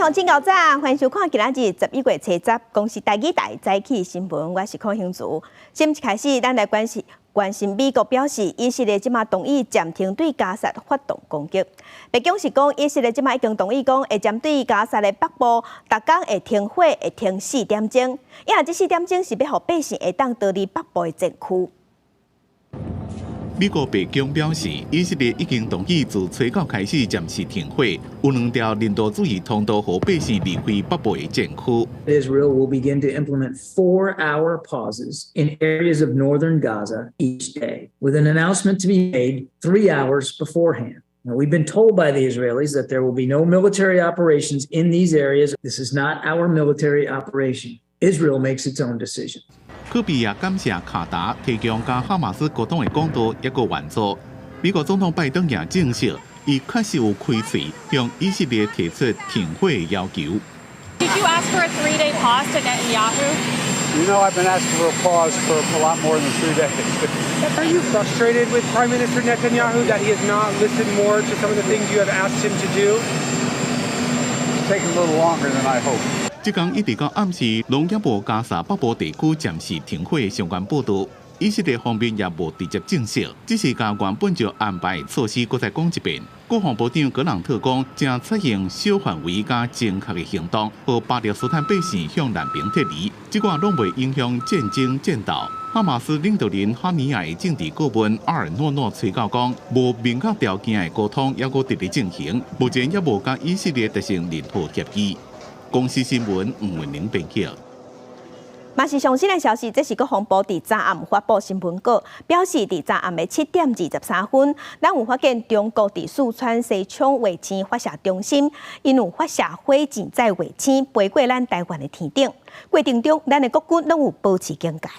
好，真搞早，欢迎收看今仔日11月7日，公司台语台早起新闻，我是邝兴竹。先一开始，咱来关心美国表示，以色列即马同意暂停对加沙发动攻击。白宫是讲，以色列即马已经同意讲，会针对加沙的北部，逐天会停火，会停4点钟。因为这4点钟是要互百姓会当逃离北部的战区。美国白宫表示，以色列已经同意自初九开始暂时停火，有2条人道主义通道，让百姓离开北部的战区。Israel will begin to implement 4-hour pauses in areas of northern Gaza each day, with an announcement to be made 3 hours beforehand. Now, we've been told by the Israelis that there will be no military operations in these areas. This is not our military operation. Israel makes its own decision. 科比也感谢卡达提供甲哈马斯沟通的管道一个援助。美国总统拜登也证实，伊确实有开嘴向以色列提出停火的要求。Did you ask for a 3-day pause to Netanyahu? You know, I've been asking for a pause for a lot more than 3 days. Are you frustrated with Prime Minister Netanyahu that he has not listened more to some of the things you have asked him to do? It's taking a little longer than I hoped. 即天一直到暗时，农业部加沙北部地区暂时停火的相关报道。以色列方面也无直接证实，只是甲原本就安排措施，搁再讲一遍。国防部长格朗特讲，正采用小范围加正确的行动，和巴勒斯坦百姓向南边撤离，这个拢袂影响战争战斗。哈马斯领导人哈尼亚的政治顾问阿尔诺诺催告讲，无明确条件的沟通还阁直咧进行，目前也无甲以色列达成任何协议。公司新闻吴文玲编辑。嘛是上新的消息，这是国防部伫昨暗发布新闻稿，表示伫昨暗的7点23分，咱有发现中国伫四川西昌卫星发射中心，因有发射火箭在卫星飞过咱台湾的天顶，过程中咱的国军拢有保持警戒。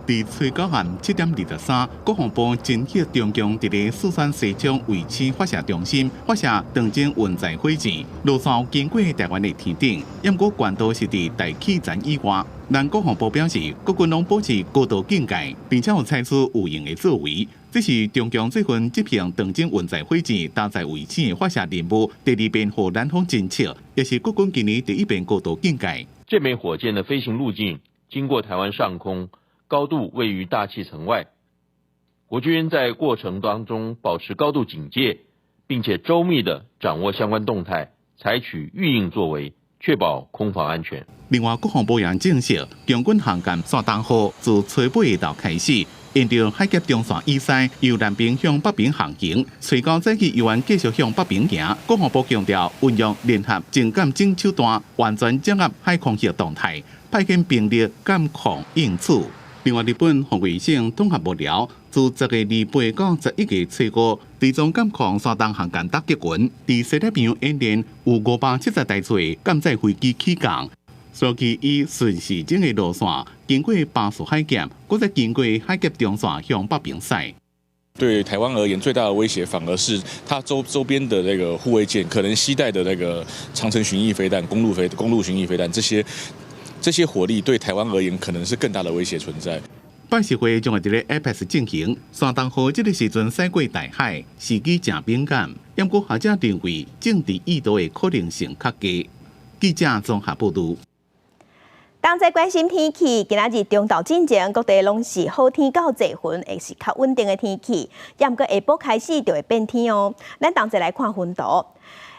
伫初九暗7点23，国防部侦测中共伫咧四川西昌卫星发射中心发射长征运载火箭，路线经过台湾的天顶，不过关岛是伫大气层以外。咱国防部表示，国军拢保持高度警戒，并且有采取有用的作为。这是中共这份这片长征运载火箭搭载卫星的发射任务第2遍获南方侦测，也是国军今年第1遍高度警戒。这枚火箭的飞行路径经过台湾上空。高度位于大气层外，国军在过程当中保持高度警戒，并且周密地掌握相关动态，采取预应作为，确保空防安全。另外，国防部也证实，共军航舰山东号自初八日开始，沿着海峡中线以西，由南边向北边航行，最高早起由继续向北边行。国防部强调，运用联合情感整手段，完全掌握海空域动态，派遣兵力监控应处。另外，日本防卫省统合幕僚自10月28到11月初5，集中监控山东航舰打击群，伫西太平洋演练有570台座舰载飞机起降，所以以顺时针的路线经过巴蜀海峡，搁再经过海峡中线向北边驶。对台湾而言，最大的威胁反而是它周边的那个护卫舰可能携带的那个长程巡弋飞弹、公路巡弋飞弹这些火力对台湾而言可能是更大的威胁存在。拜习会将会伫咧 APEC 进行，山东号这个时阵驶过大海，时机正敏感。不过学者认为政治意图的可能性较低。记者综合报道。当在关心天气，今仔日中昼之前，各地拢是好天到济云，也是较稳定的天气。也毋过下晡开始就会变天哦。咱同齐来看云图。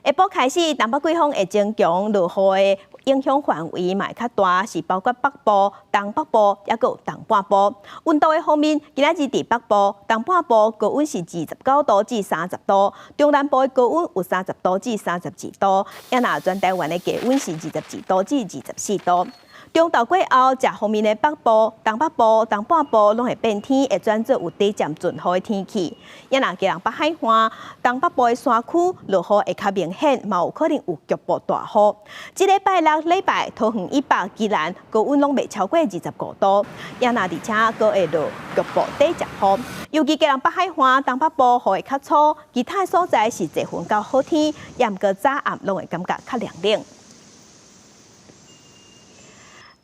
下晡开始，东北季风会增强，落雨的影响范围嘛会较大，是包括北部、东北部，也有东半部。温度的方面，今仔日伫北部、东半部高温是29度至30度，中南部的高温有30度至32度，也那全台湾的低温是22度至24度。中昼过后，这方面的北部、东北部、东半部拢会变天，会转做有短暂阵雨的天气。也若吉人北海岸、东北部的山区落雨会较明显，嘛有可能有局部大雨。这礼拜六、礼拜桃园以北、宜兰高温拢未超过25度，也若而且阁会落局部短暂雨。尤其吉人北海岸、东北部雨会较粗，其他所在是济云到好天，也毋过早暗拢会感觉较凉凉。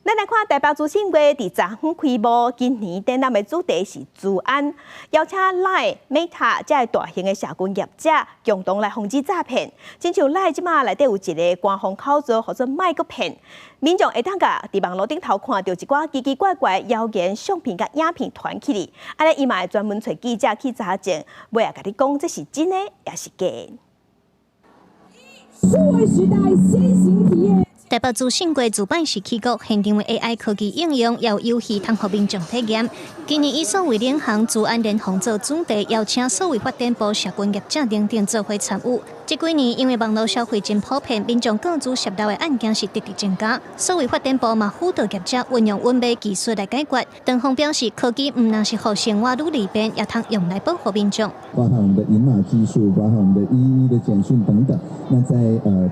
咱来看台北主审会伫昨昏开幕，今年展览的主题是治安，邀请 Line、Meta 这些大型的社群业者共同来防止诈骗。亲像 Line 即马内底有一个官方口罩，或者卖个骗，民众会当甲伫网络顶头看到一寡奇奇怪怪谣言、相片甲影片传起哩，安尼伊嘛会专门找记者去查证，尾啊甲你讲这是真的也是假的。数位时代先行体验。台北主审会主办时起国，现场的 AI 科技应用也有游戏通互民众体验。今年以所谓领航治安联防做主题，邀请所谓发展部社群业者等等做伙参与。这几年因为网络消费真普遍，民众各自涉到的案件是直直增加。所谓发展部嘛辅导业者运用稳备技术来解决。党方表示，科技唔但是互生活愈利便，也通用来保护民众。包含我们的银码技术，包含我们的111的简讯等等。那在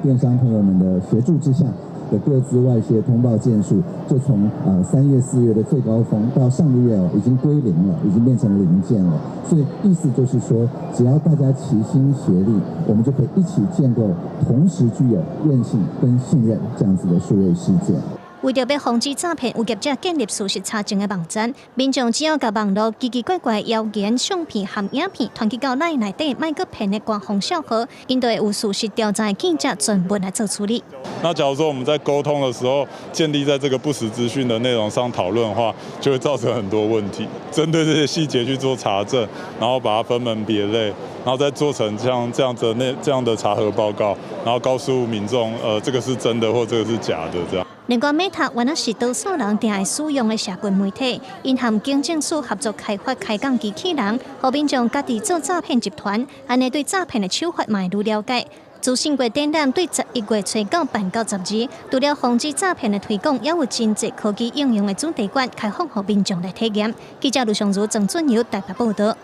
电商朋友们的协助之下。的各自外泄通报件数，就从3月、4月的最高峰到上个月已经归零了，已经变成零件了。所以意思就是说，只要大家齐心协力，我们就可以一起建构同时具有韧性跟信任这样子的数位世界。为着要防止诈骗，有业者建立事实查证的网站，民众只要甲网络奇奇怪怪谣言、相片含影片传去到内底，卖个骗的官方笑话，因就会有事实调查的记者专门来做处理。那假如说我们在沟通的时候，建立在这个不实资讯的内容上讨论的话，就会造成很多问题。针对这些细节去做查证，然后把它分门别类，然后再做成这样的查核报告，然后告诉民众，这个是真的或这个是假的这样。另外 ，Meta 原来是多数人定爱使用的社群媒体，因和警政署合作开发开讲机器人，让民众家己做诈骗集团，安尼对诈骗的手法嘛愈了解。主审会展览对11月初9办到12，除了防止诈骗的推广，也有真济科技应用的主题馆开放予民众来体验。记者卢尚如、郑俊友台北报道。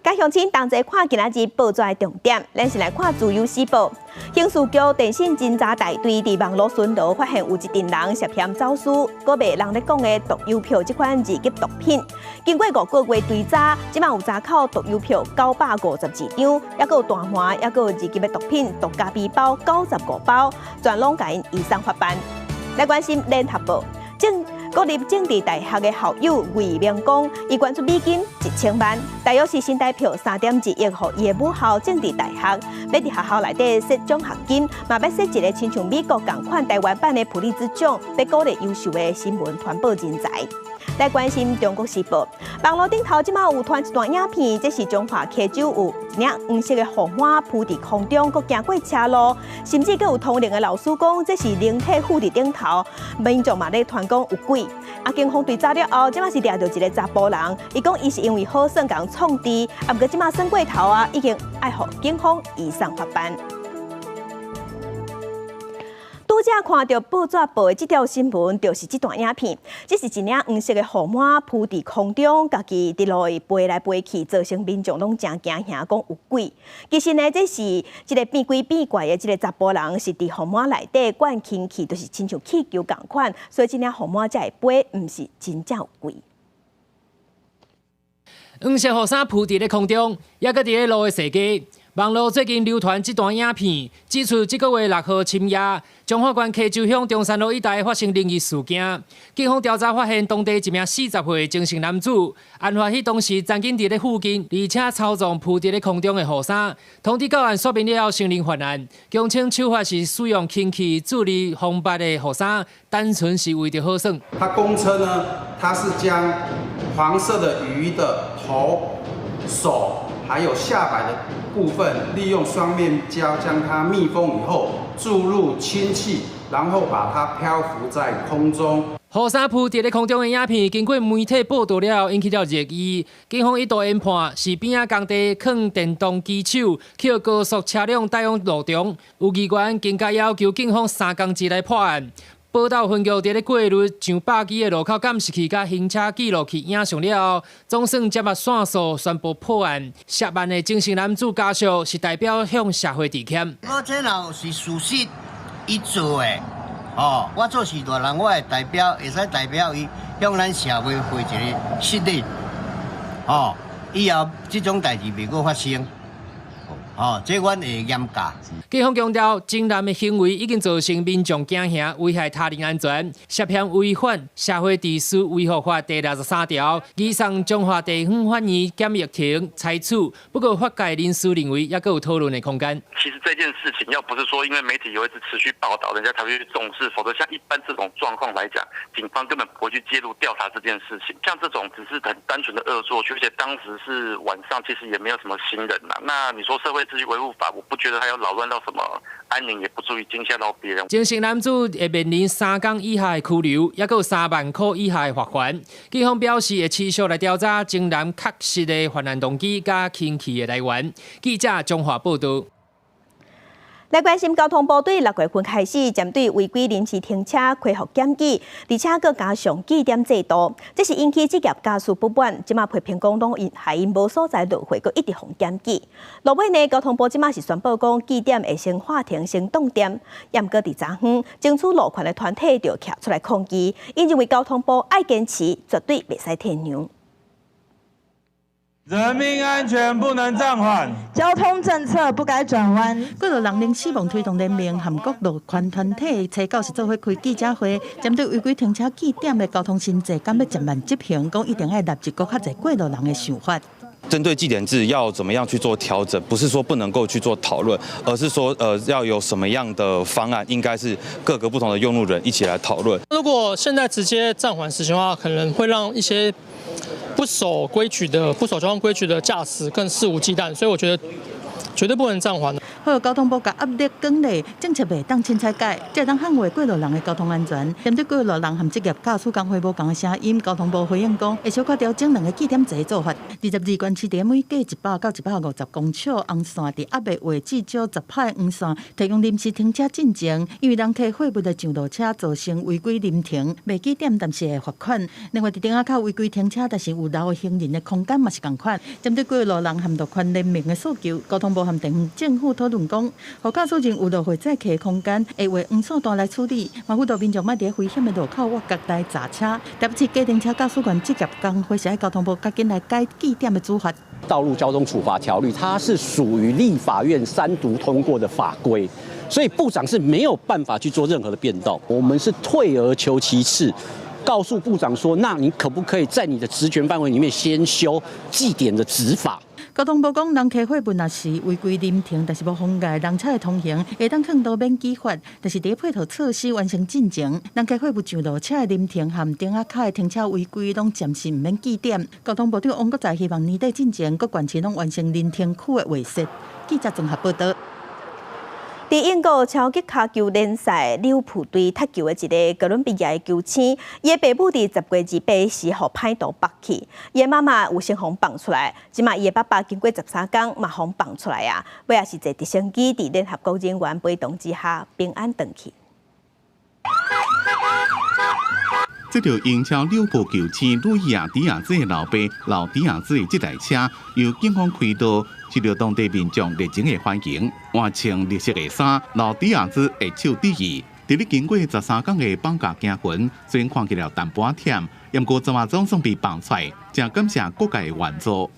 甲乡亲同齐看今仔日报纸的重点，咱是来看自由时报。刑事局电信侦查大队伫网络巡逻，发现有一群人涉嫌走私，搁卖人咧讲的毒邮票这款二级毒品。经过5个月追查，即马有查扣毒邮票952张，也搁有大麻，也搁有二级的毒品毒咖啡包95包，全拢甲因移送法办。来关心联合报，国立政治大学的校友魏明讲，伊捐出美金1000万，大约是新台币3.1亿，予伊的母校政治大学，要伫学校内底设奖学金，嘛要设一个亲像美国同款台湾版的普利兹奖，要鼓励优秀的新闻传播人才。来关心中国时报，网络顶头即马有传一段影片，这是中华溪州有一领黄色的红花铺伫空中，佮行过车路，甚至佮有通灵的老师讲，这是灵体附伫顶头，民众嘛咧传讲有鬼。警方追查了后，即马是抓到一个查甫人，伊讲伊是因为好耍共创治，不过即马耍过头已经爱互警方移送法办。拄则看到报纸报的这条新闻，就是这段影片。这是一领黄色的号码铺伫空中，家己伫落去飞来飞去，造成民众拢真惊吓，讲有鬼。其实呢，这是一个变鬼变怪的这个查甫人，是伫号码内底灌氢气，就是亲像气球共款，所以这领号码才会飞，唔是真正有鬼。黄色雨伞铺伫咧空中，也搁伫咧路的世界。网络最近流传这段影片，指出这个月6号深夜，彰化县溪州乡中山路一带发生灵异事件。警方调查发现，当地一名40岁精神男子，案发迄当时站紧伫咧附近，而且操纵铺伫咧空中的雨伞。通知到案说明了后，承认犯案，供称手法是使用氢气助力风白的雨伞，单纯是为着好耍。他供称呢，他是将黄色的鱼的头、手还有下摆的部分，利用双面胶将它密封以后，注入氢气，然后把它漂浮在空中。雨伞铺伫咧空中的影片，经过媒体报道了后，引起了热议。警方一度研判是边仔工地放电动机手，去高速车辆带往路中。有议员更加要求警方3工之内破案。报道分局伫咧过日上百基的路口监视器甲行车记录器影像了后，总算接获线索，宣布破案。涉案的精神男子家属是代表向社会致歉。我这若是事实，伊做的，我做事大人，我会代表，会使代表伊向咱社会负一个责任，以后这种代志袂搁发生。这阮会严格。警方强调，警男的行为已经造成民众惊吓，危害他人安全，涉嫌违反社会秩序维护法第63条，移送中华地方法院检疫庭裁处。不过，法界人士认为，也有讨论的空间。其实这件事情，要不是说因为媒体有一直持续报道，人家才会去重视，否则像一般这种状况来讲，警方根本不会去介入调查这件事情。像这种只是很单纯的恶作剧，而且当时是晚上，其实也没有什么行人呐。那你说社会秩序维护法，我不觉得他要扰乱到什么安宁，也不足以惊吓到别人。精神男子会面临3天以下的拘留，也有3万块以下的罚款。警方表示会持续来调查精男确实的犯案动机加轻器的来源。记者中华报道。来关心交通部队6月份开始针对违规临时停车恢复检举，而且佫加上记点制度，这是引起职业驾驶不满。即马批评讲，拢害因无所在落会，佫一直互检举。落尾呢，交通部即马是宣布讲，记点会先划停先冻点，也毋过伫昨昏，争取路权的团体就站出来抗议，因认为交通部爱坚持，绝对袂使退让。人民安全不能暂缓，交通政策不该转弯。几路人零死亡推动联盟含各路权团体初9是做伙开记者会，针对违规停车记点的交通新制，敢要渐慢执行，讲一定要纳入更较侪过路人的想法。针对记点制要怎么样去做调整，不是说不能够去做讨论，而是说要有什么样的方案，应该是各个不同的用路人一起来讨论。如果现在直接暂缓实行的话，可能会让一些不守交通规矩的驾驶更肆无忌惮，所以我觉得绝对不能暂缓。好，交通部甲压力降低，政策袂当凊彩改，才当捍卫过路人的交通安全。针对过路人和职业驾驶工会无同的声音，交通部回应讲，会小可调整2个记点制做法。22关市地每隔100到150公尺红线，伫压未画至少10派黄线，提供临时停车进前，因为人客货物的上路车造成违规临停，未记点但是会罚款。另外，伫顶仔口违规停车，但是有留行人的空间嘛是共款。针对过路人和路权联盟的诉求，交通部和地方政府讨论讲，互驾驶人有落会载客的空间，会为黄线段来处理。嘛，辅导民众莫伫危险的路口挖角来砸车。特别是机动车驾驶员职业工会是交通部赶紧来改记点的做法。道路交通处罚条例，它是属于立法院3读通过的法规，所以部长是没有办法去做任何的变动。我们是退而求其次，告诉部长说，那你可不可以在你的职权范围里面先修记点的执法？交通部讲，人客货物若是违规临停，但是无妨碍人车的通行，会当劝导免记罚。但是伫配套措施完成进前，人客货物上路车的临停和顶仔卡的停车违规，拢暂时唔免记点。交通部长王国才希望年底进前，各县市拢完成临停区的划设。记者综合报道。伫英国超级卡球联赛利物浦队踢球的一个哥伦比亚的球星，伊的爸母伫10月28时互歹徒绑去，伊的妈妈有先互放出来，即马伊的爸爸经过13天嘛互放出来啊，尾也是坐直升机伫联合国人员陪同之下平安回去。这条英超利物浦球星路易亚迪亚兹的老爸老迪亚兹的这台车，由警方开道，受到当地民众热情的欢迎。换穿绿色的衫，老迪亚兹的手第二。伫咧经过13天的绑架惊魂，虽然看起来淡薄忝，不过怎么总算被放出来，真感谢各界的援助。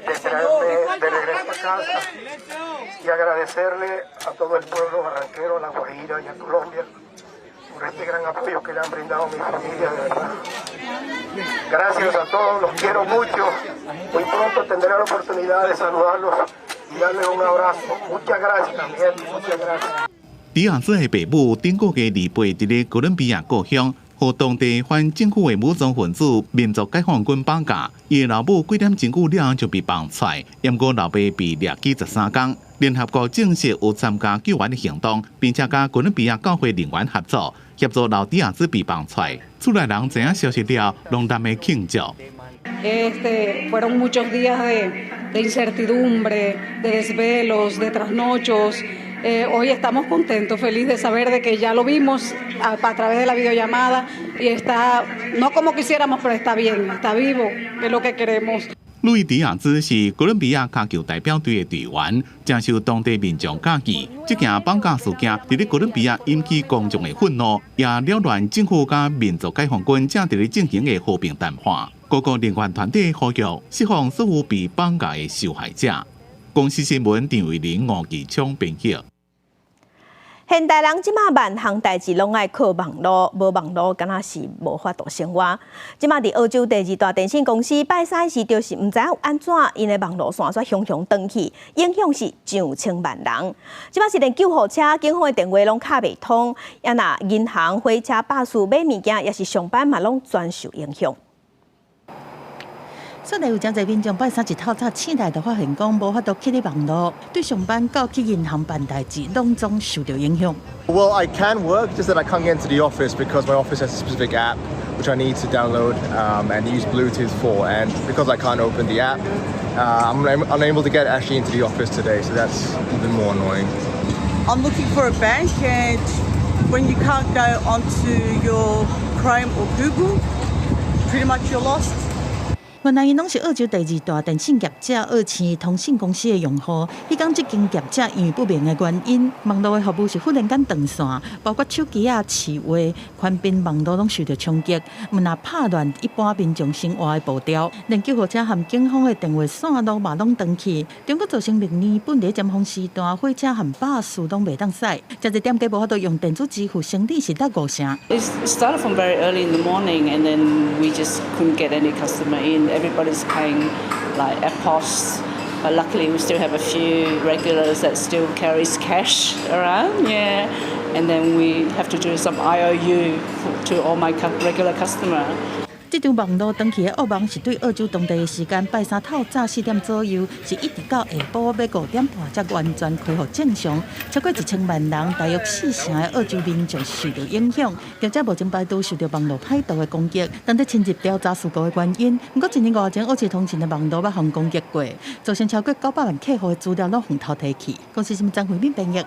de traerme de regreso a casa y agradecerle a todo el pueblo barranquero, a La Guajira y a Colombia por este gran apoyo que le han brindado a mi familia, de verdad. Gracias a todos, los quiero mucho. Muy pronto tendré la oportunidad de saludarlos y darles un abrazo. Muchas gracias, mi gente, muchas gracias. 迪亚兹的爸母顶个月2倍伫咧哥伦比亚故乡。和当地反政府的武装分子民族解放军绑架，伊的老母几点钟久了就被放出来，不过老爸被掠去13天。联合国证实有参加救援的行动，并且甲哥伦比亚教会人员合作，协助老迪亚兹被放出来。厝内人知影消息了，拢淡的庆祝。Fueron muchos días de incertidumbre, de desvelos, de trasnochos. Hoy estamos contentos, felices de saber de que ya lo vimos a través de la videollamada y está, no como quisiéramos, pero está bien, está vivo, que es lo que queremos. 路易迪亚兹是哥伦比亚卡球代表队的队员，接受当地民众嘉义。这件绑架事件伫咧哥伦比亚引起公众的愤怒，也扰乱政府甲民族解放军正伫咧进行的和平谈判。各个人员团队呼吁释放所有被绑架的受害者。公司新闻张伟玲、吴其昌编辑。现代人即马万项代志拢爱靠网络，无网络敢若是无法度生活。即马伫澳洲第二大电信公司拜三时，就是毋知影有安怎，因的网络线煞熊熊断去，影响是上千万人。即马是连救护车、警方的电话拢卡袂通，也若银行、火车、巴士买物件，也是上班嘛拢全受影响。所以有真侪民众拜三一透早醒来，就发现讲无法度去咧网络，对上班到去银行办代志，拢总受到影响。Well, I can work, just that I can't get into the office because my office has a specific app which I need to download and use Bluetooth for, and because I can't open the app, I'm unable to get actually into the office today, so that's even more annoying. I'm looking for a bank, and when you can't go onto your Chrome or Google, pretty much you're lost. 原来因拢是澳洲第二大电信业者澳青通信公司的用户。伊讲，这间业者因为不明的原因，网络的服务是忽然间断线，包括手机啊、市话、宽频网络拢受到冲击，若拍乱一般民众生活的步调，连救护车和警方的电话线路嘛拢断去。中国造成明年本地尖峰时段，火车和巴士拢袂当驶，真侪店家无法度用电子支付，生理是达5成。It started from very early in the morning, and then we just couldn't get any customer in. Everybody's paying like EPOS, but luckily we still have a few regulars that still carries cash around, yeah. And then we have to do some IOU to all my regular customer. 这场网络断去的噩梦是对澳洲当地的时间拜三透早4点左右，是一直到下晡要5点半才完全恢复正常。超过1000万人，大约4成的澳洲民众受到影响。业者目前排除受到网络歹盗的攻击，等在深入调查事故的原因。不过，1年外前，澳洲通讯的网络被互攻击过，造成超过900万客户的资料拢互偷提去。公司新闻张惠敏编译。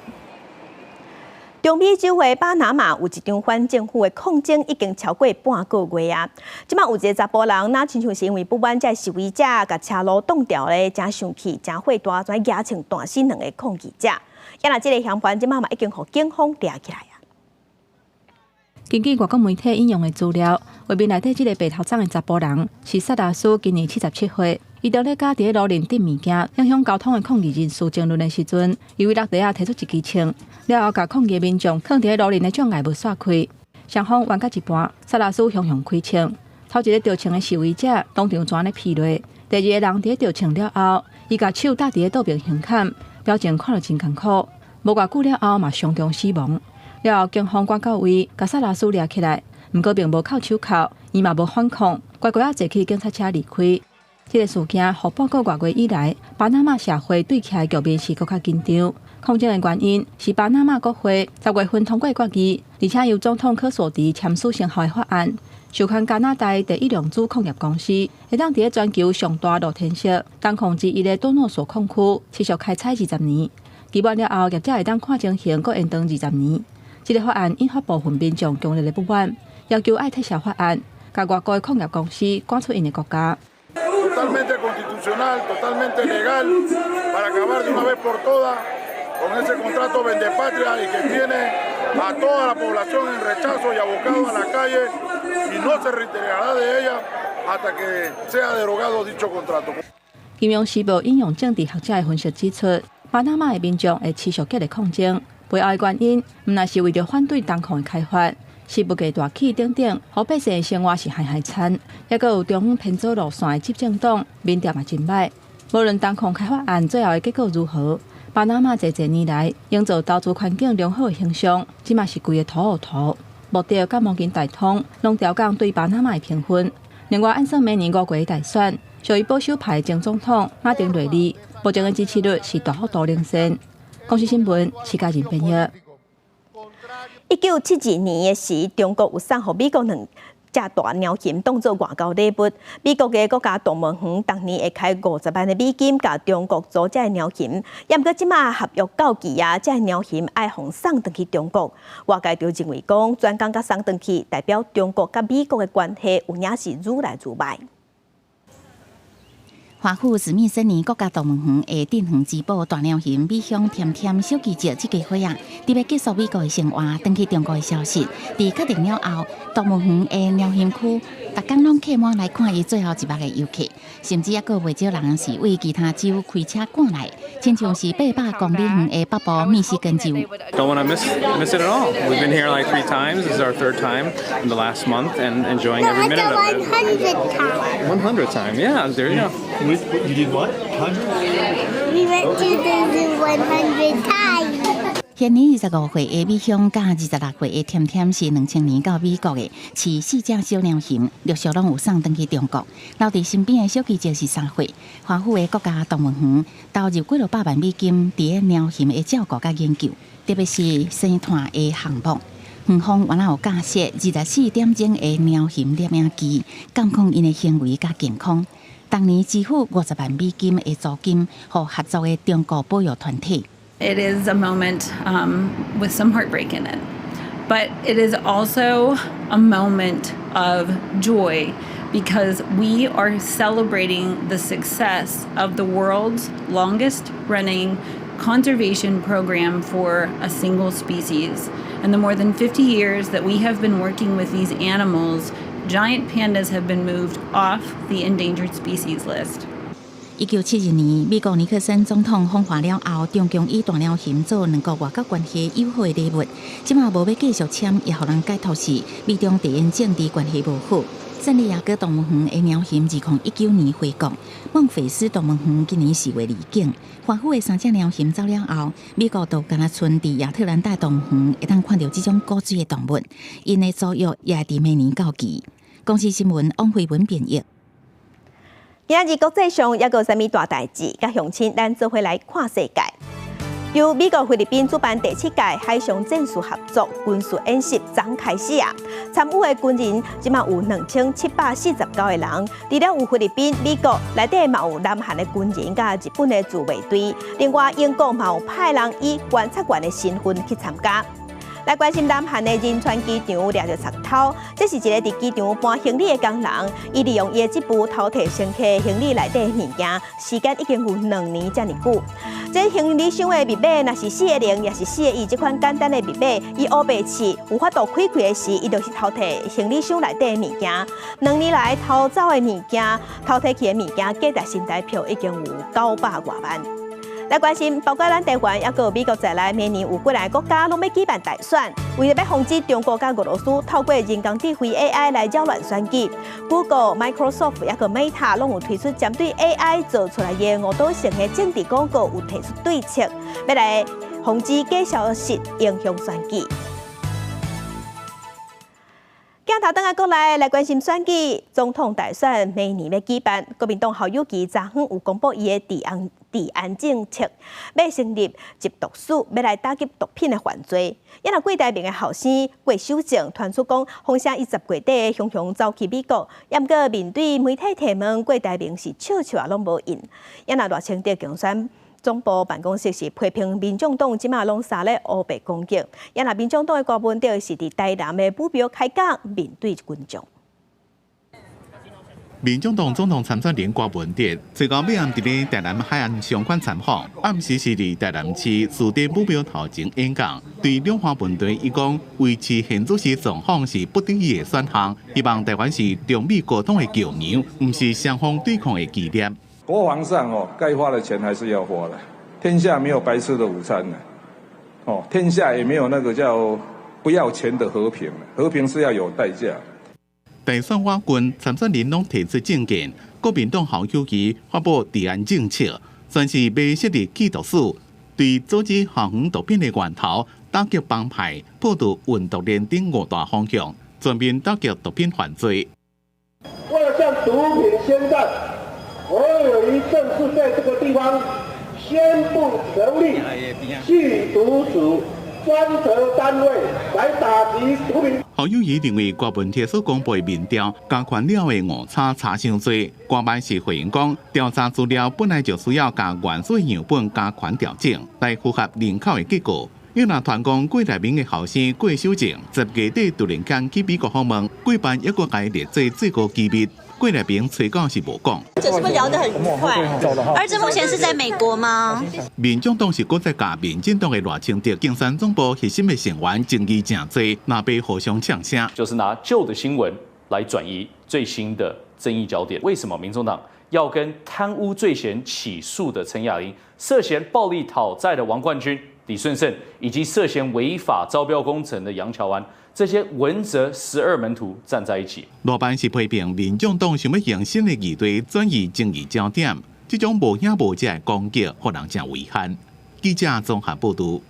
中美洲的巴拿马有一场反政府的抗争，已经超过半个月啊！即马有一个查甫人，那亲像是因为不满，这示威者甲车路挡掉咧，真生气，真火大，跩压穿大身两个抗议者。也若即个嫌犯即马嘛已经互警方抓起来啊！根据外国媒体引用的资料，画面内底即个白头长的查甫人是萨达斯，今年77岁。伊伫咧家伫咧路边订物件，影响交通的抗议人士争论的时阵，伊为落地啊提出一支枪，了后甲抗议民众放伫咧路边的障碍物刷开，双方冤到一半，萨达斯向开枪，头一个着枪的示威者当场全咧劈落，第二个人伫咧着枪了后，伊甲手搭伫咧倒边胸坎，表情看着真艰苦，无偌久了后嘛伤重死亡。了后警方赶到位，甲萨达斯抓起来，毋过并无扣手铐，伊嘛无反抗，乖乖啊坐起警察车离开。这个事件，互半个月以来，巴拿马社会对起来局面是更加紧张。抗争的原因是巴拿马国会10月份通过决议，而且由总统科索迪签署生效的法案，授权加拿大第一量子矿业公司会当伫咧全球上大露天室监控之一的多诺索矿区持续开采20年，期满了后，业者会当看情形，搁延长20年。这个法案引发部分民众强烈的不满，要求爱撤销法案，甲外国的矿业公司赶出因的国家。Totalmente constitucional, totalmente legal, para acabar de una vez por todas con ese contrato vendepatria y que tiene a toda la población en rechazo y abocado a la calle y no se retirará de ella hasta que sea derogado dicho contrato. 金融时报引用政治学者的分析指出，巴拿马的民众会持续激烈抗争，背后的原因毋但是为着反对铜矿的开发。是物价大起等等，互百姓的生活是海惨，也阁有中方偏左路线的执政党，民调嘛真歹。无论铜矿开发案最后的结果如何，巴拿马侪年来营造投资环境良好的形象，即嘛是规个土乌土。目的甲目前大通拢调降对巴拿马的评分。另外，按算明年5月的大选，属于保守派前总统马丁瑞利，目前的支持率是大幅度领先。公司新闻，徐家仁编译。1972年的时，中国有送互美国2只大鸟禽当作外交礼物。美国的国家动物园当年会开50万的美金，甲中国租这鸟禽。也毋过即马合约到期啊，这鸟禽爱互送回去中国。外界就认为讲，专讲甲送回去，代表中国甲美国的关系有影是愈来愈歹。华府史密森尼国家动物园的镇园之宝大鸟型美香甜甜小记者这家伙仔，特别结束美国的生活，登去中国的消息。伫确定了后，动物园的鸟型区逐工拢客满来看伊最後一幕嘅游客，甚至還佫袂少人是為其他州開車趕來，親像是800公里遠嘅北部密西根州。Don't want to miss it at all. We've been here like 3 times. This is our 3rd time in the last month, and enjoying every minute of it. 100 times. Yeah, there you go. You did what? 100? We went to the zoo 100 times. 現年25歲嘅美香甲26歲嘅甜甜是2000年到美國嘅，飼4隻小鳥熊，陸續攏有送返去中國。留喺身邊嘅小記者是3歲，華府嘅國家動物園投入幾落百萬美金佇鳥熊嘅照顧甲研究，特別是生態嘅項目。園方原來有架設24點鐘嘅鳥熊攝影機，監控因嘅行為甲健康。當年支付50萬美金嘅租金，予合作嘅中國保育團體。It is a moment with some heartbreak in it, but it is also a moment of joy because we are celebrating the success of the world's longest running conservation program for a single species. And the more than 50 years that we have been working with these animals, giant pandas have been moved off the endangered species list. 1972年，美國尼克森總統訪華了後，中共以大鳥熊做兩國外交關係友好的禮物。即馬無要繼續簽，也予人解讀是美中地緣政治關係無好。聖地亞哥動物園的鳥熊2019年回國，孟菲斯動物園今年4月離境。華府的3隻鳥熊走了後，美國就敢若剩佇亞特蘭大動物園會當看到這種古錐的動物，因的作育也佇明年到期。公視新聞汪慧文編譯。今日國際上也有啥物大代志？甲鄉親咱做伙來看世界。由美國菲律賓主辦第7屆海上戰術合作軍事演習昨開始啊！參與的軍人即馬有2749個人，除了有菲律賓、美國內底嘛有南韓的軍人甲日本的自衛隊，另外英國嘛有派人以觀察員的身份去參加。來關心南韓的仁川機場掠着賊偷，這是一個佇機場搬行李的工人，伊利用伊的這部偷摕乘客行李內底的物件，時間已經有2年這麼久。這行李箱的密碼，若是4個0，也是4個1，這款簡單的密碼，伊烏白試有法度開的時，伊就是偷摕行李箱內底的物件。2年來偷走的物件，偷摕去的物件，價值新台幣已經有900多萬。來關心，包括咱台灣，也有美國在內，明年有幾個國家攏要舉辦大選，為了要防止中國甲俄羅斯透過人工智慧 AI 來擾亂選舉 ，Google、Microsoft 也個 Meta 攏有推出針對 AI 做出來嘅誤導性嘅政治廣告，有提出對策，要來防止假消息影響選舉。鏡頭等下過來關心選舉，總統大選明年要舉辦，國民黨侯友宜昨昏有公布伊嘅治安政策，要成立緝毒署，要來打擊毒品的犯罪。因為郭台銘的後生郭守正傳出講，風聲伊10月底雄雄走去美國，也毋過面對媒體提問，郭台銘是笑笑也攏無應。因為賴清德競選總部辦公室是批評民眾黨即馬攏殺咧烏白攻擊，因為民眾黨的郭文德是佇台南的目標開講面對群眾。民眾黨總統參選人郭文德最高尾暗佇咧台南海岸商館參訪，暗時是佇台南市樹地目標頭前演講，對兩岸問題伊講維持現主席狀況是不得已的選項，希望台灣是中美溝通的橋樑，唔是雙方對抗的據點。國防上該花的錢還是要花的，天下沒有白吃的午餐的，天下也沒有那個叫不要錢的和平，和平是要有代價。大選瓦軍參選人攏提出政見，國民黨侯友宜發布治安政策，算是要設立緝毒署，對阻止航運毒品的源頭、打擊幫派、破除運毒鏈等5大方向，全面打擊毒品犯罪。為了向毒品宣戰，侯友宜正式在這個地方宣布成立緝毒署專責單位來打擊毒品。侯友宜認為郭文德所公布的民調加權了的誤差差傷多，官辦是回應講調查資料本來就需要加原始樣本加權調整，來符合人口的結果。因為團講郭台銘的後生郭守正10月底突然間去美國訪問，郭辦一個該列做最高機密。郭台銘催告是無講，這是不是聊得很愉快？兒子目前是在美國嗎？民眾黨是國在甲民進黨的賴清德競選總部核心的成員爭議正多，那被互相嗆聲，就是拿舊的新聞来转移最新的争议焦点。为什么民众党要跟贪污罪嫌起诉的陈雅玲、涉嫌暴力讨债的王冠军、李顺胜，以及涉嫌违法招标工程的杨乔安，这些文责12门徒站在一起？老板是批评民众党想要用新的议题转移争议焦点，这种无影无迹的攻击，让人真遗憾。记者综合报道。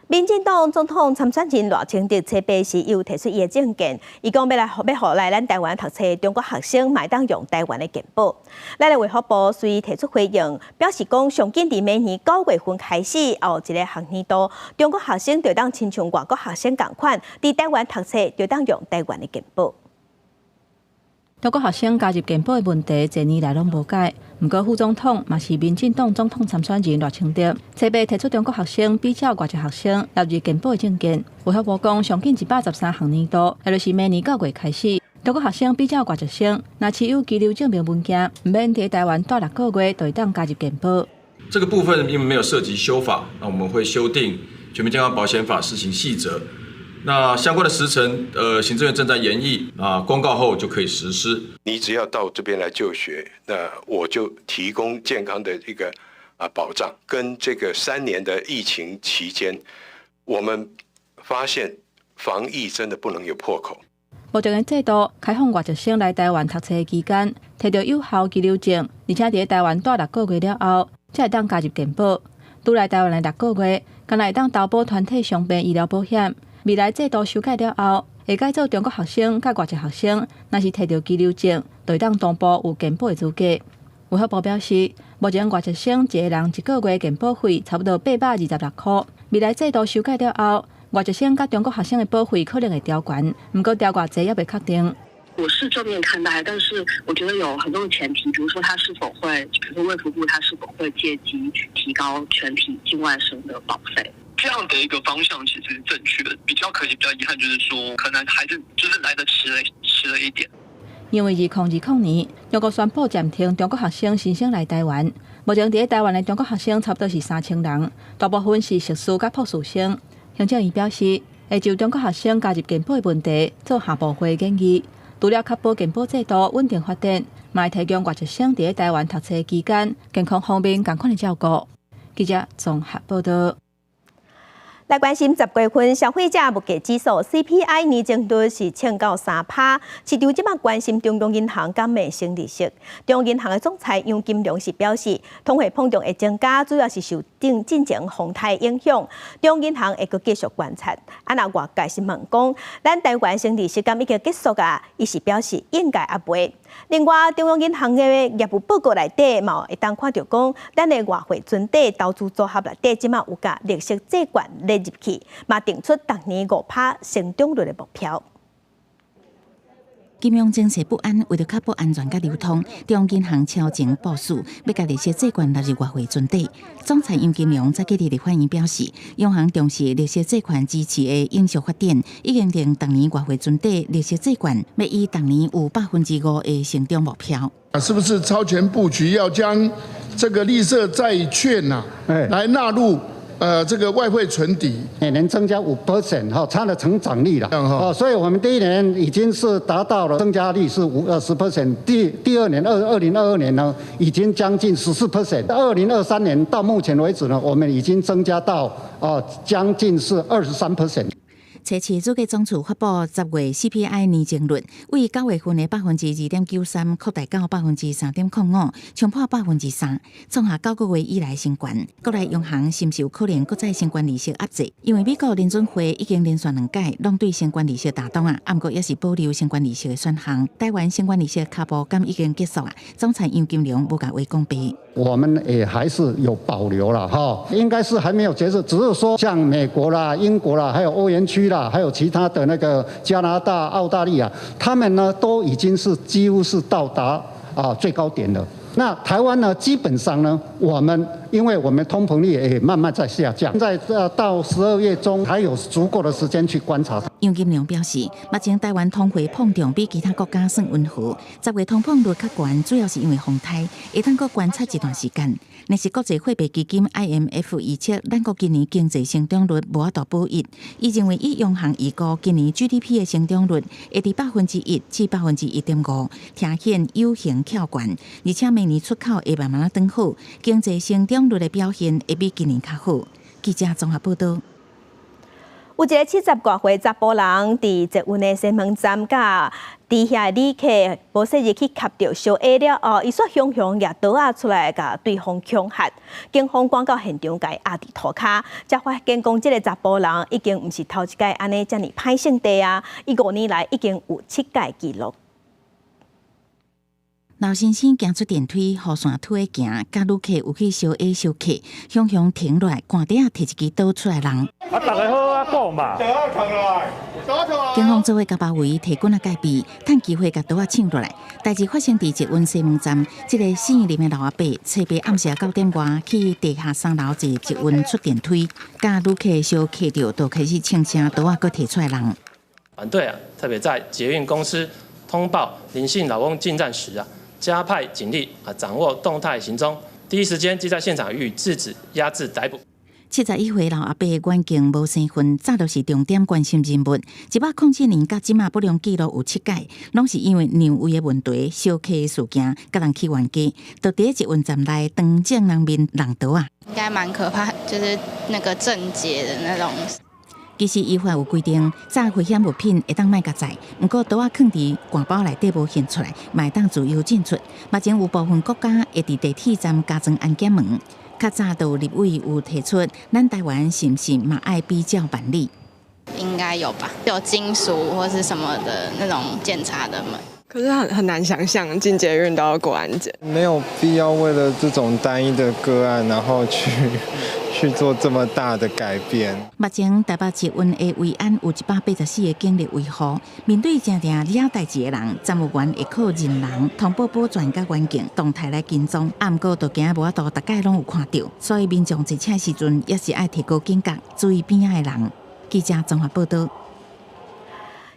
民进党总统参选人赖清德初8时又提出伊的政见，伊讲要来咱台湾读册的中国学生买当用台湾的健保。咱的卫福部随提出回应，表示讲上紧伫明年9月份开始后一个学年度，中国学生就当亲像外国学生同款，伫台湾读册就当用台湾的健保。中国学生加入健保的问题，多年来拢无解。不过副总统嘛是民进党总统参选人赖清德，初8提出中国学生比照外籍学生纳入健保的政见。卫福部讲，上紧113学年度，也就是明年9月开始，中国学生比照外籍生，若持有居留证明文件，唔免伫台湾待6个月，就会当加入健保。这个部分因为没有涉及修法，那我们会修订《全民健康保险法》施行细则。那相关的时程，行政院正在研议公告后就可以实施。你只要到这边来就学，那我就提供健康的一个保障。跟这个3年的疫情期间，我们发现防疫真的不能有破口。目前的制度开放外籍生来台湾读册的期间，摕到有效居留证，而且伫台湾待6个月了后，才会当加入健保。拄来台湾的6个月，敢若会当投保团体伤病医疗保险。未来制度修改了后，会改做中国学生甲外籍学生，若是摕到居留证，就会当同步有健保的资格。卫福部表示，目前外籍生一个人1个月健保费差不多826块。未来制度修改了后，外籍生甲中国学生的保费可能会调悬，不过调偌济也未确定。我是正面看待，但是我觉得有很多的前提，比如说他是否会，比如说卫福部他是否会借机提高全体境外生的保费。这样的一个方向其实是正确的，比较可惜、比较遗憾就是说，可能还是就是来得迟了一点。因为2020年，中国宣布暂停中国学生申请来台湾。目前伫台湾的中国学生差不多是3000人，大部分是硕士甲博士生。行政院表示，会就中国学生加入健保的问题做下部会建议，除了确保健保制度稳定发展，嘛会提供外籍生伫台湾读册期间健康方面同款的照顾。记者综合报道。来关心10月份消费者物价指数 CPI 年增率是升到3%，市场即马关心中央银行敢会升利息。中央银行的总裁杨金龙是表示，通货膨胀会增加，主要是受进前风台影响。中央银行会继续观察。若外界是问讲，咱台湾升利息敢已经结束啊？伊是表示应该也袂。另外，中央银行的业务报告内底嘛会当看到讲，咱的外汇存底投资组合内底即马有甲利息借款列入去，嘛定出逐年5%成长率的目标。金融政策不安，为了确保安全甲流通，中央银行超前部署，要将利息借款纳入外汇存底。总裁杨金龙在记者会反映表示，央行重视利息借款支持的永续发展，已经定当年外汇存底利息借款要以当年有5%的成长目标。是不是超前布局要将这个绿色债券来纳入？这个外汇存底每年增加5%，它的成长率了，所以我们第一年已经是达到了增加率是10%，第二年2022年呢，已经将近14%，2023年到目前为止呢，我们已经增加到将近是23%。初次主计总处发布10月 CPI 年增率，为9月份的2.93%扩大到3.05%，冲破3%，创下9个月以来新高。国内央行是不是有可能再升关利息压制？因为美国联准会已经连续2届拢对升关利息打动不过也是保留升关利息的选项。台湾升关利息脚步敢已经结束总裁杨金龙无甲话讲白。我们也还是有保留了应该是还没有结束，只是说像美国啦、英国啦，还有欧元区啦，还有其他的那个加拿大、澳大利亚，他们呢都已经是几乎是到达最高点了。那台湾呢，基本上呢，我们因为我们通膨率也慢慢在下降。现在到12月中还有足够的时间去观察它。杨金龙表示，目前台湾通货膨胀比其他国家算温和，10月通膨率较悬，主要是因为风台，会当阁观察一段时间。但是国际货币基金 IMF 预测，咱国今年经济成长率无法度保一。伊认为，以央行预估今年 GDP 的成长率会伫1%至1.5%，呈现 U 型翘悬，而且明年出口会慢慢转好，经济成长率的表现会比今年较好。记者综合报道。有一个70多岁查甫人伫捷运的西门站甲地下旅客无细日去吸到小 A 了后，伊煞雄雄举刀仔出来甲对方恐吓，警方赶到现场甲伊压伫涂骹，才发现讲即个查甫人已经毋是头一届安尼遮尔歹性地啊，伊5年来已经有7届记录。老先生行出电梯，雨伞推行，甲旅客有去小 A 小客，雄雄停落来，官底下摕一支刀出来人。大家好啊，讲嘛。警方做伙甲包围，提棍戒备，趁机会甲刀仔抢落来。代志发生伫捷运西门站，这个姓林的老阿伯，初八暗时9点外去地下3楼坐捷运出电梯，甲旅客小客着，就开始抢声，刀仔佫提出来人。反对特别在捷运公司通报林姓老翁进站时加派警力掌握动态行踪，第一时间即在现场予以制止、压制、逮捕。71岁老阿伯远近无生分，早就是重点关心人物。107年到即马不良记录有7届，拢是因为让位的问题、小客的事件，甲人去冤家，就伫捷运站内当众人面弄刀啊！应该蛮可怕，就是那个症结的那种。其实依法有规定，炸危险物品会当卖甲载，不过刀仔放伫挂包内底无现出来，嘛会当自由进出。目前有部分国家会伫地铁站加装安检门。较早都立委有提出，咱台湾是不是嘛爱比较办理？应该有吧，有金属或是什么的那种检查的门。可是很难想象进捷运都要过安检，没有必要为了这种单一的个案，然后去做这么大的改变。目前台北捷运的维安有184个警力维护，面对常常惹代志的人，站务员会靠人人通报保全甲环境动态来跟踪。不过就惊无法度，大概拢有看到，所以民众坐车时阵也是爱提高警觉，注意边仔的人。记者综合报道。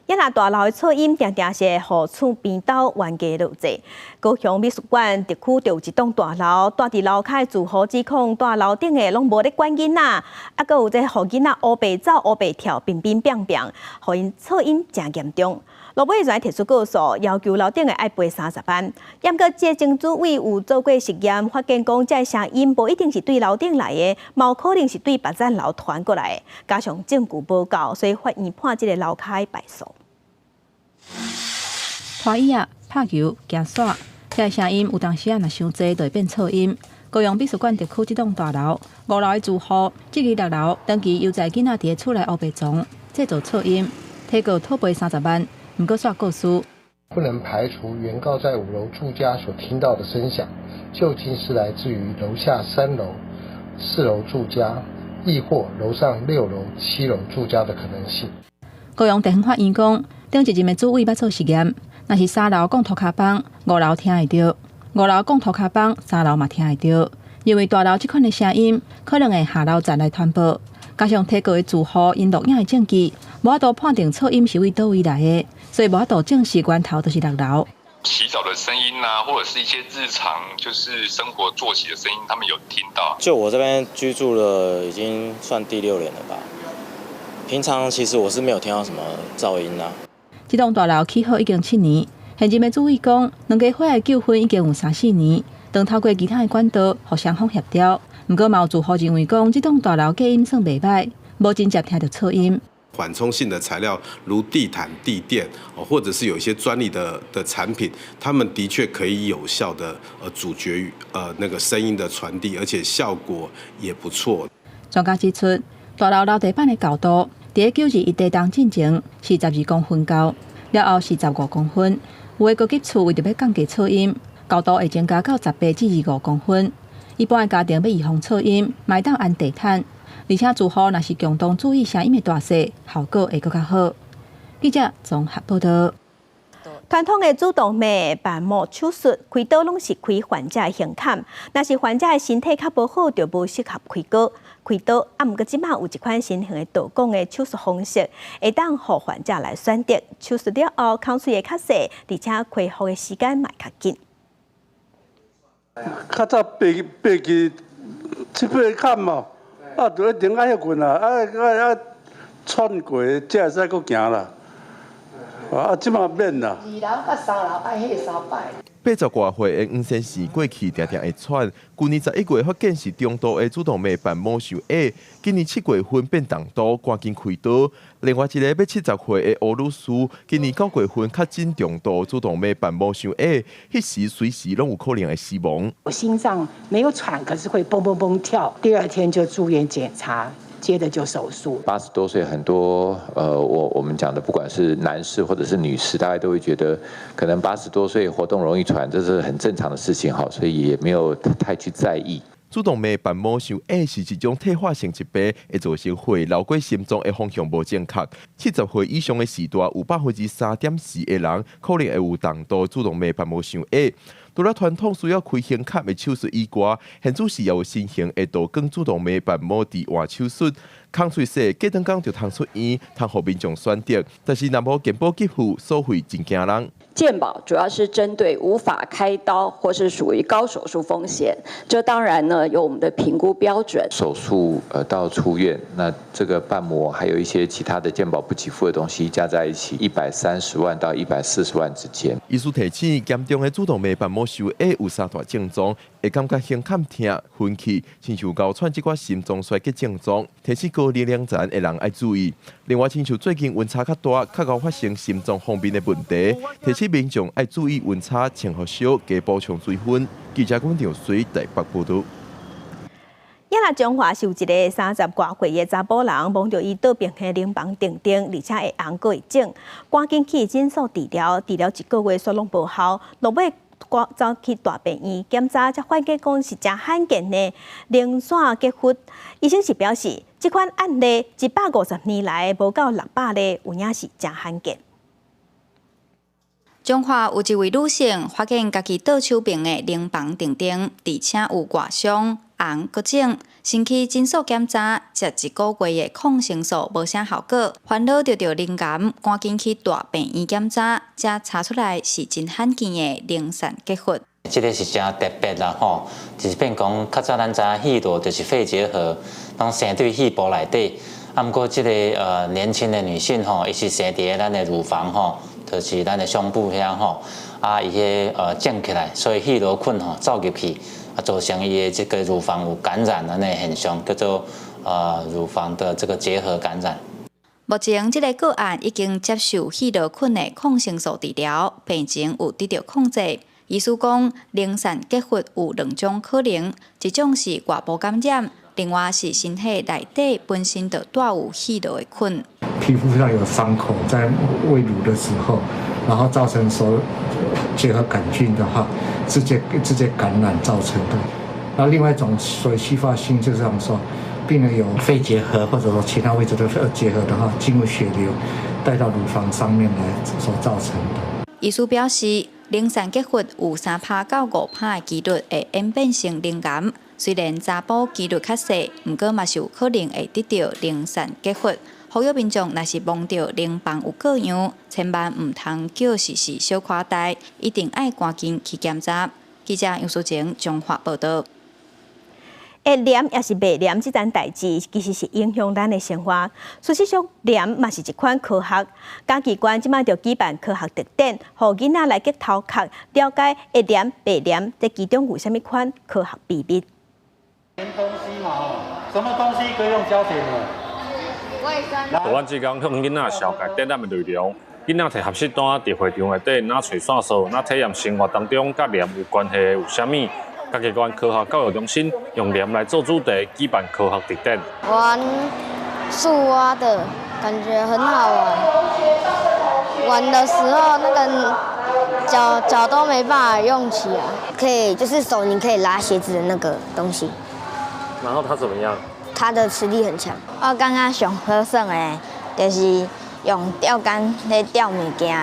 也那大楼的噪音常常是互厝边斗冤家路济。高雄美术馆特区就有一栋大楼，住伫楼骹住户指控大楼顶的拢无咧管囡仔，阁有这互囡仔乌白走、乌白跳、乒乒乓乓，互因噪音真严重。路尾原提出告诉，要求楼顶的爱赔30万。不过，这政主委有做过实验，发现讲这声音无一定是对楼顶来的，嘛有可能是对别层楼传过来的。加上证据无够，所以法院判这个楼骹败诉。拖椅啊、拍球、行耍，这声音有当时若伤济，就会变噪音。高雄美术馆特区这栋大楼5楼的住户，这个6楼长期悠哉囡仔伫厝内乌白床，制造噪音，提告讨赔30万。不过煞告诉，不能排除原告在5楼住家所听到的声响，究竟是来自于楼下3楼、4楼住家，亦或楼上6楼、7楼住家的可能性。高雄地方法院讲，顶一任的主委捌做实验，若是3楼讲涂骹棒，5楼听会到；5楼讲涂骹棒，3楼嘛听会到。因为大楼这款的声音，可能会下楼站来传播，加上提告的住户因录影的证据，无法度判定噪音是为倒位来的。所以无法度证实源头就是6楼。洗澡的声音啊，或者是一些日常就是生活作息的声音，他们有听到。就我这边居住了已经算第6年了吧。平常其实我是没有听到什么噪音啊。这栋大楼起好已经7年，现任的主委讲，两家伙的纠纷已经有3-4年，当透过其他的管道互双方协调。不过嘛有住户认为讲，这栋大楼隔音算袂歹，无真正听到噪音。缓冲性的材料，如地毯、地垫，或者是有一些专利的产品，他们的确可以有效的阻绝那个声音的传递，而且效果也不错。专家指出，大楼楼地板的高度，伫9日一地动进前是12公分高，了后是15公分。有的高级厝为着要降低噪音，高度会增加到18至25公分。一般的家庭要预防噪音，买当安地毯。而且住户若是共同注意声音的大小，效果会更较好。记者综合报道。传统的主动脉瓣膜手术，开刀拢是开患者的胸坎，若是患者的身体较无好，就无适合开刀。毋过即摆有一款新型的导管的手术方式，会当互患者来选择。手术了后，口水会较细，而且恢复的时间嘛较紧。较早爬去七八坎嘛，就一定爱迄棍啊，喘过，才会使阁行啦。即马免啦。2楼甲3楼爱迄3摆。80多岁的黄先生过去常常会喘，去年11月发现是中度的主动脉瓣膜上矮，今年7月份变重度，赶紧开刀。另外一个要70岁的欧女士，今年9月份确诊重度主动脉瓣膜上矮，迄时随时拢有可能会死亡。我心脏没有喘，可是会蹦蹦蹦跳，第2天就住院检查。接着就手术。80多岁很多我们讲的，不管是男士或者是女士，大家都会觉得可能80多岁活动容易喘，这是很正常的事情，好，所以也没有太去在意。主动脉瓣膜上矮是一种退化性疾病，会造成血流过心脏的方向无正确。70岁以上的时代，有3.4%的人可能会有重度主动脉瓣膜上矮。除了传统需要开胸坎的手术以外，现在是也有新型的导管主动脉瓣膜置换手术，空碎细，过2天就通出院，通互民众选择。但是若无健保给付，收费真惊人。健保主要是针对无法开刀或是属于高手术风险，这当然呢有我们的评估标准。手术到出院，那这个瓣膜还有一些其他的健保不给付的东西加在一起，130万到140万之间。医师提醒，严重的主动脉瓣膜受矮有3大症状，会感觉胸坎痛、昏气，亲像高喘这款心脏衰竭症状，提醒高热量前的人要注意。另外，亲像最近温差较大，较高发生心脏方面的问题，提醒民众要注意温差，穿好少，加补充水分。记者阮长随台北报道。也那中华是有一个30多岁的查甫人，摸到伊倒边的冷房钉钉，而且会红过会肿，赶紧去诊所治疗，1个月煞拢无效，落尾走去大病院检查，才发现讲是真罕见的零线结核。医生是表示，这款案例150年来无到600例，有影是真罕见。中华有一位女性发现家己倒手边的冷房钉钉，而且有外伤、红、搁肿，先去诊所检查，食1个月的抗生素无啥效果，烦恼着灵感，赶紧去大病院检查，才查出来是真罕见的零散结核。这个是真特别啦吼，就是变讲较早咱知影气道就是肺结核，当生对肺部内底。不过这个年轻的女性吼，伊是生伫咱的乳房吼。就是咱的胸部遐吼，伊个肿起来，所以气流菌吼走入去，造成伊的这个乳房有感染的那现象，叫做乳房的这个结核感染。目前这个个案已经接受气流菌的抗生素治疗，病情有得到控制。医师讲，零散结核有2种可能，一种是外部感染，另外是身体内底本身就带有气流的菌。皮肤上有伤口，在喂乳的时候，然后造成手结核杆菌的话，直接感染造成的。那另外一种所谓继发性，就是我们说病人有肺结核或者说其他位置的结核的话，经过血流带到乳房上面来所造成的。医师表示，零散结核有3%到5%的几率会演变成灵癌。虽然查甫几率较小，不过嘛是有可能会得到零散结核。呼吁民众若是摸到冷房有各样，千万唔通叫时小夸大，一定爱赶紧去检查。记者杨淑晴中华报道。会黏也是袂黏这件代志，其实是影响咱的生活。事实上，黏嘛是一款科学。家机关即摆就举办科学特展，互囡仔来去头壳了解会黏、袂黏，这其中有啥物款科学秘密？黏东西嘛吼，什么东西可以用胶水呢？阮即讲向囡仔小解展览的内容，囡仔摕合适单伫会场内底拿找线索，拿体验生活当中甲黏有关系有啥物？家己关科学教育中心用黏来做主题，举办科学特展。玩树蛙的感觉很好玩，玩的时候那个脚都没办法用起来，可以就是手你可以拉鞋子的那个东西。然后它怎么样？它的磁力很强。我感觉上好耍的，就是用钓竿来钓物件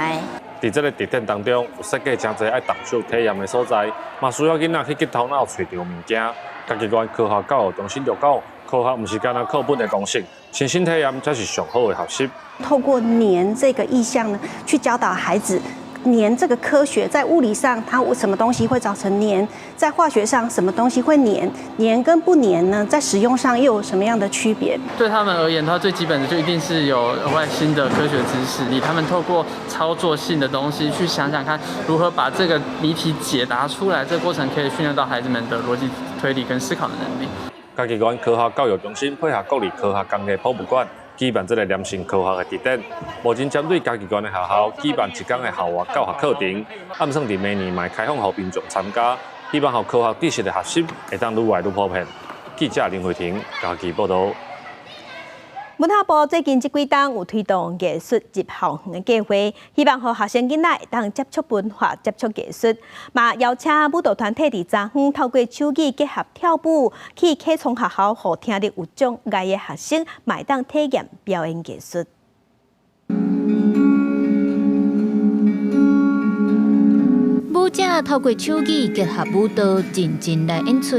的。伫这个地点当中，有设计真侪爱动手体验的所在，嘛需要囡仔去头脑找到物件。家己关科学教育中心就讲，科学毋是干那课本的东西，亲身体验才是上好的学习。透过黏这个意象呢，去教导孩子。黏这个科学，在物理上它什么东西会造成黏，在化学上什么东西会黏，黏跟不黏呢，在使用上又有什么样的区别？对他们而言，它最基本的就一定是有额外新的科学知识，他们透过操作性的东西去想想看如何把这个谜题解答出来，这个过程可以训练到孩子们的逻辑推理跟思考的能力。家己关科学教育中心配合国立科学工艺博物馆。举办这个黏性科学的地点，目前针对家己关的学校举办1天的校外教学课程，暗算伫明年嘛开放予民众参加，希望予科学知识的学习会当愈来愈普遍。记者林慧婷家己报道。文化部最近这几天有推动艺术入校园的计划，希望予学生囡仔会当接触文化、接触艺术。嘛邀请舞蹈团体伫昨昏透过手艺结合跳舞，去客从学校，予听力有障碍的学生嘛会当体验表演艺术。舞者透过手艺结合舞蹈，认真来演出。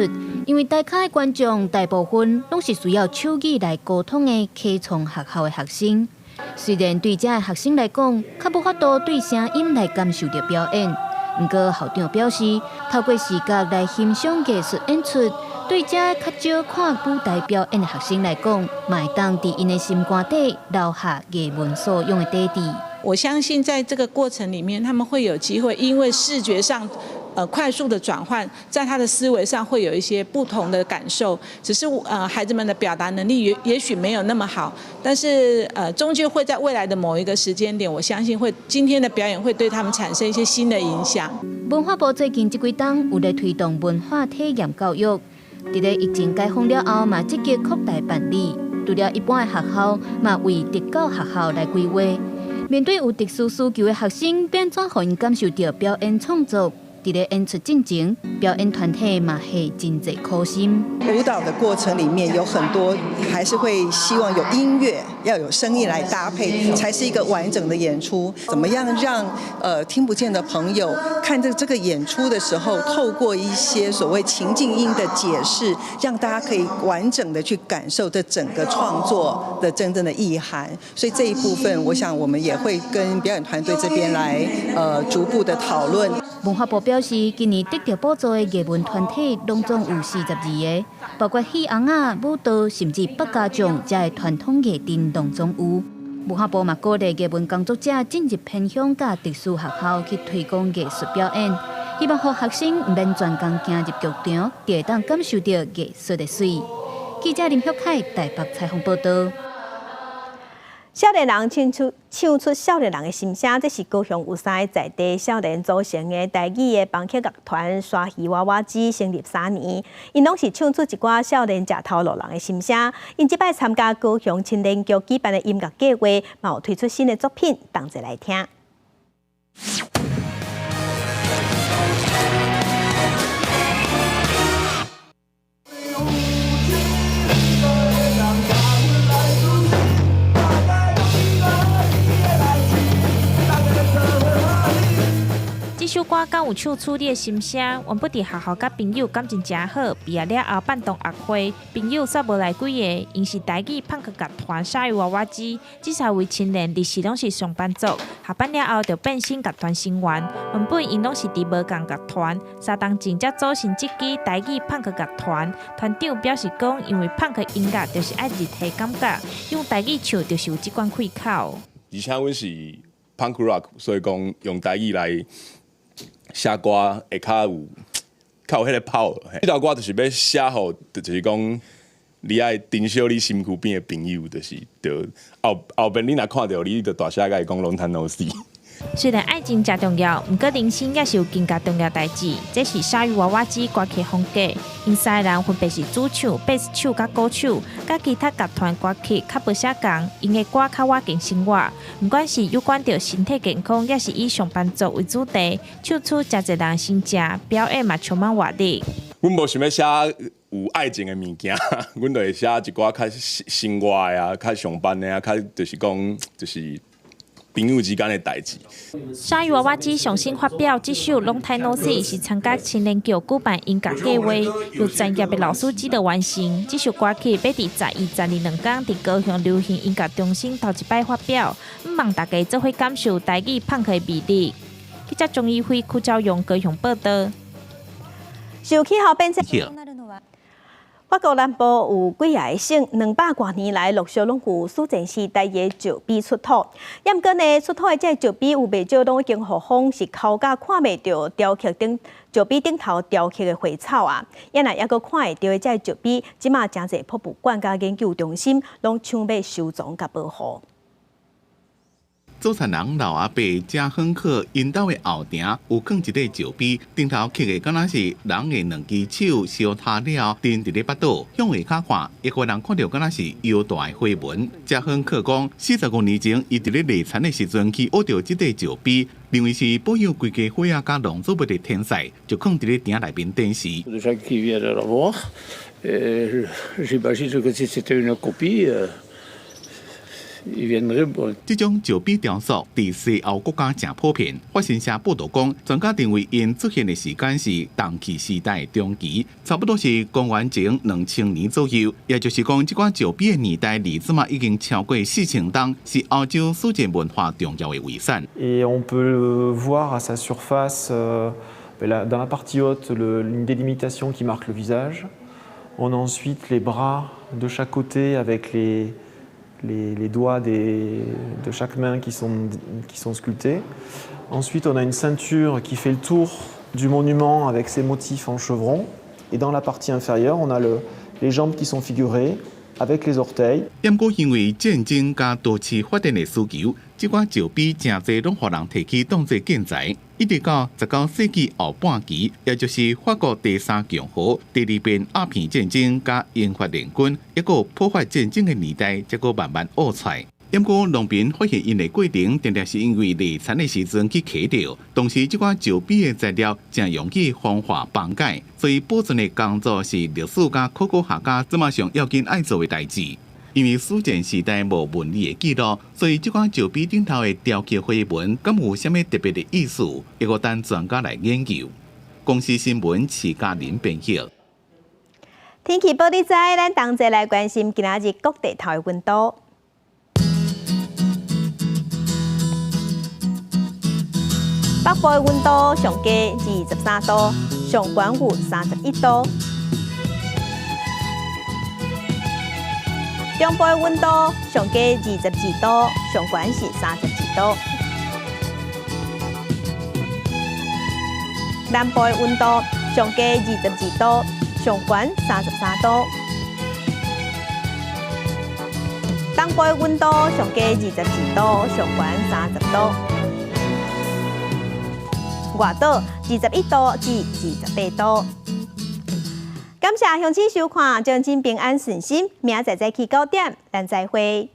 因为台下的观众大部分拢是需要手艺来沟通的客从学校的学生，虽然对这学生来讲，较无法度对声音来感受到表演，不过校长表示，透过视觉来欣赏艺术演出，对这较少看舞台表演的学生来讲，嘛会当伫因的心肝底留下艺文所用的底底。我相信在这个过程里面，他们会有机会，因为视觉上。快速的转换，在他的思维上会有一些不同的感受，只是孩子们的表达能力也许没有那么好，但是终究会在未来的某一个时间点，我相信今天的表演会对他们产生一些新的影响。文化部最近这几天有在推动文化体验教育，伫咧疫情解封了后，嘛积极扩大办理，除了一般的学校，嘛为特教学校来规划。面对有特殊需求的学生，变怎互因感受到表演创作？伫咧演出进前，表演团体嘛系真侪苦心。舞蹈的过程里面有很多，还是会希望有音乐，要有声音来搭配，才是一个完整的演出。怎么样让听不见的朋友看这个演出的时候，透过一些所谓情境音的解释，让大家可以完整的去感受这整个创作的真正的意涵。所以这一部分，我想我们也会跟表演团队这边来逐步的讨论。文化部表示，今年得到补助的艺文团体拢总有42个，包括戏红啊、舞蹈，甚至百家将这个传统艺阵拢总有。文化部嘛鼓励艺文工作者进入偏乡甲特殊学校去推广艺术表演，希望让学生唔免专工行入剧场，就会当感受到艺术的水。记者林旭凯台北采访报道。少年人唱出少年人的心声，这是高雄有3个在地少年组成的台语的枋曲乐团沙鱼娃娃机成立3年，因拢是唱出一寡少年食头路人的心声。因即摆参加高雄青年局举办的音乐计划，嘛有推出新的作品，同齐来听。这首歌敢有唱出你的心声，原本伫学校甲朋友感情真好，毕业了后办同学会，朋友煞无来几个，因是台语朋克乐团鲨鱼娃娃机。这3位青年历史拢是上班族，下班了后就变成乐团成员。原本因拢是伫无共乐团，3当前才组成这支台语朋克乐团。团长表示讲，因为朋克音乐就是爱日系感觉，用台语唱就是有这款开口。而且阮是 punk rock， 所以讲用台语来写歌会较有迄个power。这条歌就是要写互，就是讲你爱珍惜你身躯边的朋友，就是着后边你若看到你，就大声甲伊讲 long time no see。虽然爱情真重要，不过人生也是有更加重要代志。这是鲨鱼娃娃机歌曲风格，因3个人分别是主唱、贝斯手甲鼓手，甲其他乐团歌曲较无啥共，因的歌较活更生活。不管是有关着身体健康，也是以上班族为主题，唱出真侪人心声，表演嘛充满活力。阮无想要写有爱情的物件，阮就会写一寡较生活的啊，较上班的啊，较就是讲就是。朋友之间的代志。鲨鱼娃娃机上新发表这首《Long Time No See》是参加青年局举办音乐计划，由专业的老师指导完成。这首歌曲要伫11、12两天伫高雄流行音乐中心头一摆发表，希望大家做伙感受台语放克的魅力。记者钟义辉、邱兆勇高雄报道。受气候变迁。法国南部有几个省200多年来陆续拢有苏前时代的石碑出土，不过呢，出土的这石碑有袂少拢已经互风是抠甲看袂到雕刻顶石碑顶头雕刻的花草啊，也若阁看会到的这石碑，即马真侪博物馆甲研究中心拢抢要收藏甲保护。祖产人老阿伯正亨克因兜的后庭有放一个石碑，顶头刻的敢若是人的两只手相塌了，钉伫咧巴肚，向下骹看，一个人看到敢若是腰大的花纹。正亨克讲，45年前，伊伫咧累残的时阵去学到这个石碑，认为是保有规家花啊甲农作物的天才，就放伫咧亭内面展示。这种石碑雕塑在西欧国家正普遍。法新社报道讲，专家认为因出现的时间是石器时代中期，差不多是公元前2000年左右。也就是讲，这款石碑的年代历史嘛已经超过4000年，是欧洲史前文化重要的遗产。Et on peut voir à sa surface, dans la partie haute, une délimitation qui marque le visage. On a ensuite les bras de chaque côté avec les doigts de chaque main qui sont sculptés. Ensuite, on a une ceinture qui fait le tour du monument avec ses motifs en chevron. Et dans la partie inférieure, on a les jambes qui sont figurées avec les orteils. 不过，因为战争加都市发展的需求，这款石碑真侪拢互人提起当作建材。一直到19世纪后半期，也就是法国第3共和、第2遍鸦片战争加英法联军，一个破坏战争的年代，才个慢慢学出来。不过，农民发现因的过程，常常是因为内产的时阵去刻掉，同时这款石碑的材料正容易风化崩解，所以保存的工作是历史家、考古学家这么上要紧爱做的代志。因为史前时代无文字的记录，所以这款石碑顶头的雕刻花纹，敢有啥物特别的意思？要个等专家来研究。公司新闻徐嘉玲编辑。天气报你知，咱同齐来关心今仔日各地头的温度。北部的温度上低23度，上悬有31度。中部的温度上低22度，上悬是32度。南部的温度上低22度，上悬33度。东部的温度上低22度，上悬30度。外岛21度至28度。感谢乡亲收看，将真平安顺心，明仔载早起9点，咱再会。